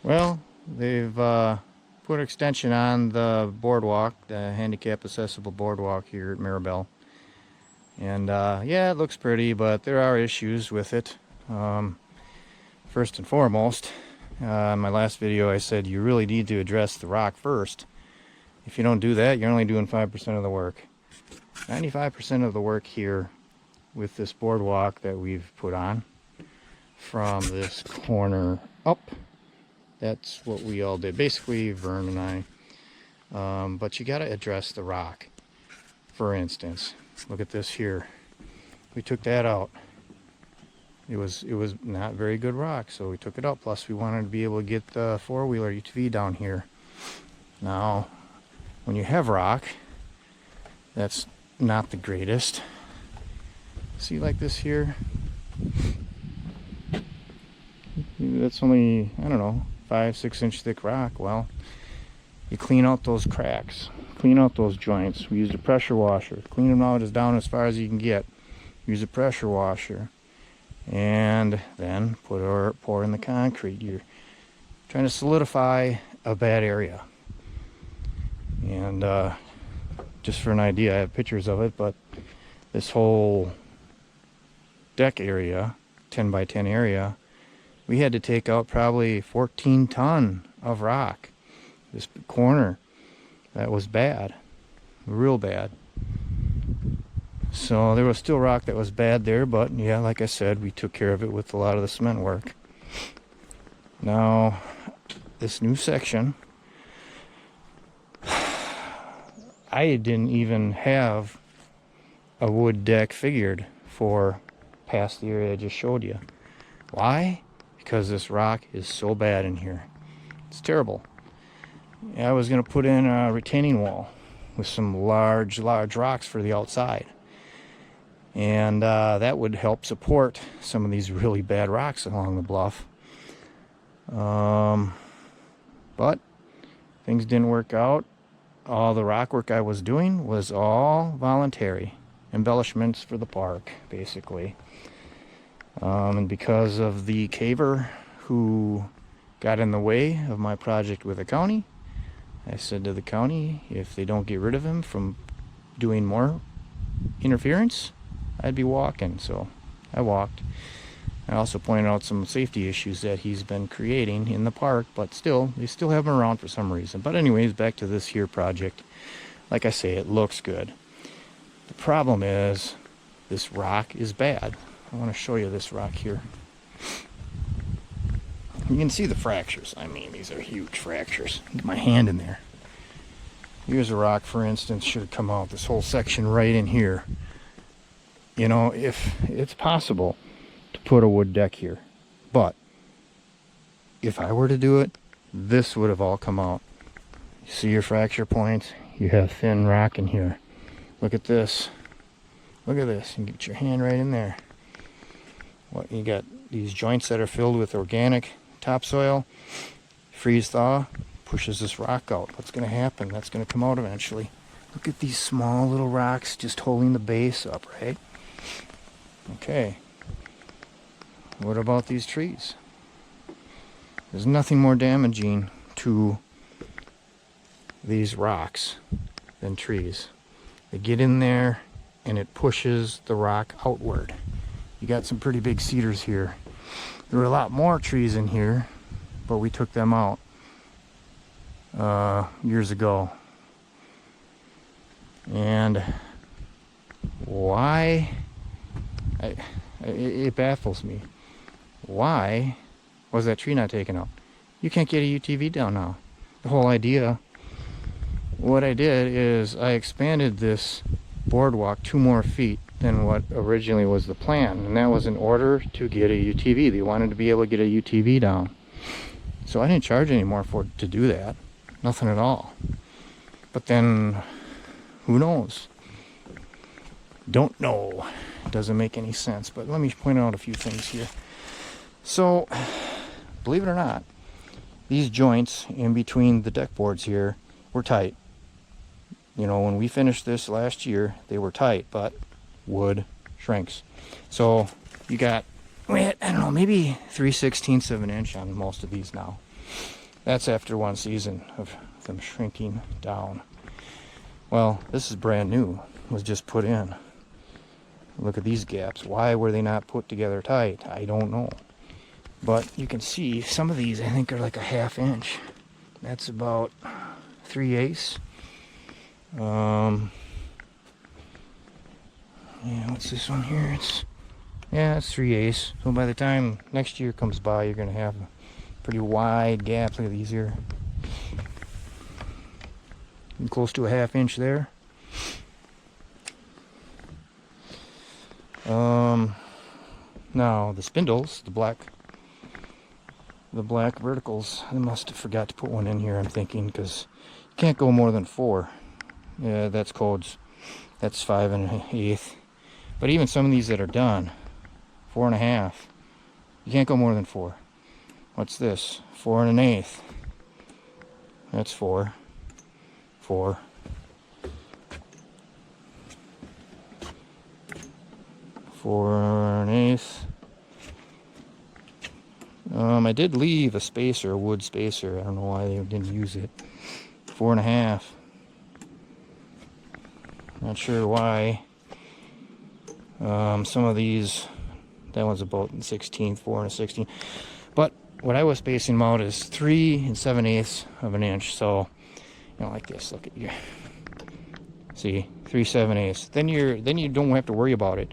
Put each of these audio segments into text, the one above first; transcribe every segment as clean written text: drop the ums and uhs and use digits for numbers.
Well, they've put extension on the boardwalk, the handicap accessible boardwalk here at Maribel. And yeah, it looks pretty, but there are issues with it. First and foremost, in my last video I said you really need to address the rock first. If you don't do that, you're only doing 5% of the work. 95% of the work here with this boardwalk that we've put on from this corner up, that's what we all did. Basically, Vern and I. But you got to address the rock. For instance, look at this here. We took that out. It was not very good rock, so we took it out. Plus, we wanted to be able to get the four-wheeler UTV down here. Now, when you have rock, that's not the greatest. See, like this here? That's only, I don't know, 5-6 inch thick rock. Well, you clean out those cracks, clean out those joints. We used a pressure washer, clean them out down as far as you can get. Use a pressure washer, and then pour in the concrete. You're trying to solidify a bad area. And just for an idea, I have pictures of it, but this whole deck area, 10 by 10 area, we had to take out probably 14 ton of rock. This corner, that was bad, real bad. So there was still rock that was bad there, but yeah, like I said, we took care of it with a lot of the cement work. Now, this new section, I didn't even have a wood deck figured for past the area I just showed you. Why? Because this rock is so bad in here. It's terrible. I was going to put in a retaining wall with some large rocks for the outside. And that would help support some of these really bad rocks along the bluff. But things didn't work out. All the rock work I was doing was all voluntary. Embellishments for the park, basically. And because of the caver who got in the way of my project with the county, I said to the county, if they don't get rid of him from doing more interference, I'd be walking. So I walked. I also pointed out some safety issues that he's been creating in the park, but still, they still have him around for some reason. But anyways, back to this here project. Like I say, it looks good. The problem is, this rock is bad. I want to show you this rock here. You can see the fractures. I mean, these are huge fractures. Get my hand in there. Here's a rock, for instance, should have come out. This whole section right in here. You know, if it's possible to put a wood deck here, but if I were to do it, this would have all come out. You see your fracture points? You have thin rock in here. Look at this. Look at this. You can get your hand right in there. What, you got these joints that are filled with organic topsoil. Freeze thaw pushes this rock out. What's going to happen? That's going to come out eventually. Look at these small little rocks just holding the base up, right? Okay. What about these trees? There's nothing more damaging to these rocks than trees. They get in there and it pushes the rock outward. You got some pretty big cedars here. There were a lot more trees in here, but we took them out years ago. And why? It baffles me. Why was that tree not taken out? You can't get a UTV down now. The whole idea, what I did is I expanded this boardwalk 2 more feet than what originally was the plan, and that was in order to get a UTV. They wanted to be able to get a UTV down. So I didn't charge any more to do that. Nothing at all. But then, who knows? Don't know. It doesn't make any sense. But let me point out a few things here. So, believe it or not, these joints in between the deck boards here were tight. You know, when we finished this last year, they were tight, but wood shrinks. So you got, I don't know, maybe 3/16 of an inch on most of these now. That's after one season of them shrinking down. Well, this is brand new. It was just put in. Look at these gaps. Why were they not put together tight? I don't know. But you can see some of these, I think, are like a 1/2 inch. That's about 3/8. Yeah, what's this one here? It's 3/8. So by the time next year comes by, you're gonna have a pretty wide gap. Look at these here. Close to a 1/2 inch there. Now the spindles, the black verticals, I must have forgot to put one in here, I'm thinking, because you can't go more than 4. Yeah, that's codes. That's 5 1/8. But even some of these that are done, 4 1/2, you can't go more than 4. What's this? 4 1/8. That's 4. 4. 4 1/8. I did leave a spacer, a wood spacer. I don't know why they didn't use it. 4 1/2. Not sure why. Some of these, that one's about 1/16, 4 1/16. But what I was spacing them out is 3 7/8 of an inch. So, you know, like this. Look at you. See, 3 7/8. Then you don't have to worry about it.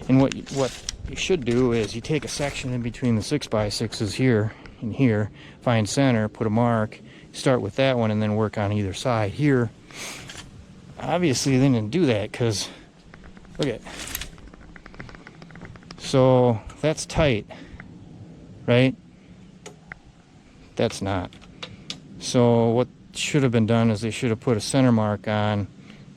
And what you should do is you take a section in between the 6x6s here and here, find center, put a mark, start with that one, and then work on either side. Here, obviously, they didn't do that because look at. So that's tight, right? That's not. So what should have been done is they should have put a center mark on.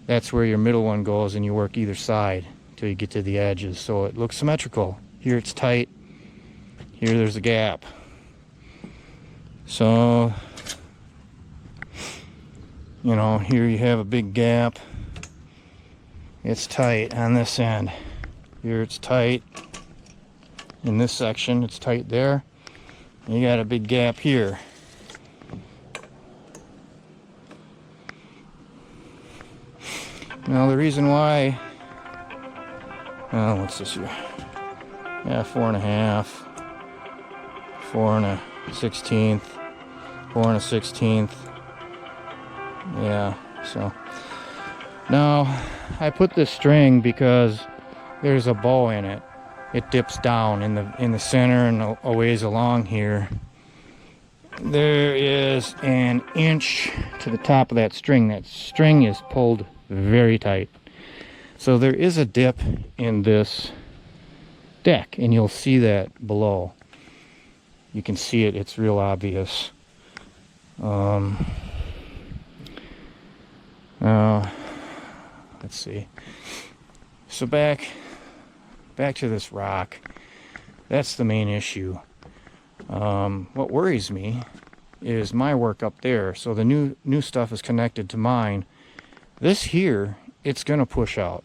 That's where your middle one goes, and you work either side till you get to the edges, so it looks symmetrical. Here it's tight. Here there's a gap. So, you know, here you have a big gap. It's tight on this end. Here it's tight. In this section, it's tight there. You got a big gap here. Now the reason why, what's this here? Yeah, 4 1/2, 4 1/16, 4 1/16. Yeah, so now I put this string because there's a bow in it. It dips down in the center and a ways along here. There is an inch to the top of that string. That string is pulled very tight. So there is a dip in this deck, and you'll see that below. You can see it, it's real obvious. Let's see. So back to this rock. That's the main issue. What worries me is my work up there. So the new stuff is connected to mine. This here, it's going to push out,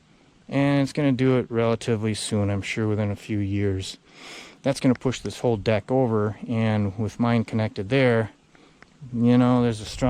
and it's going to do it relatively soon, I'm sure within a few years. That's going to push this whole deck over, and with mine connected there, you know, there's a strong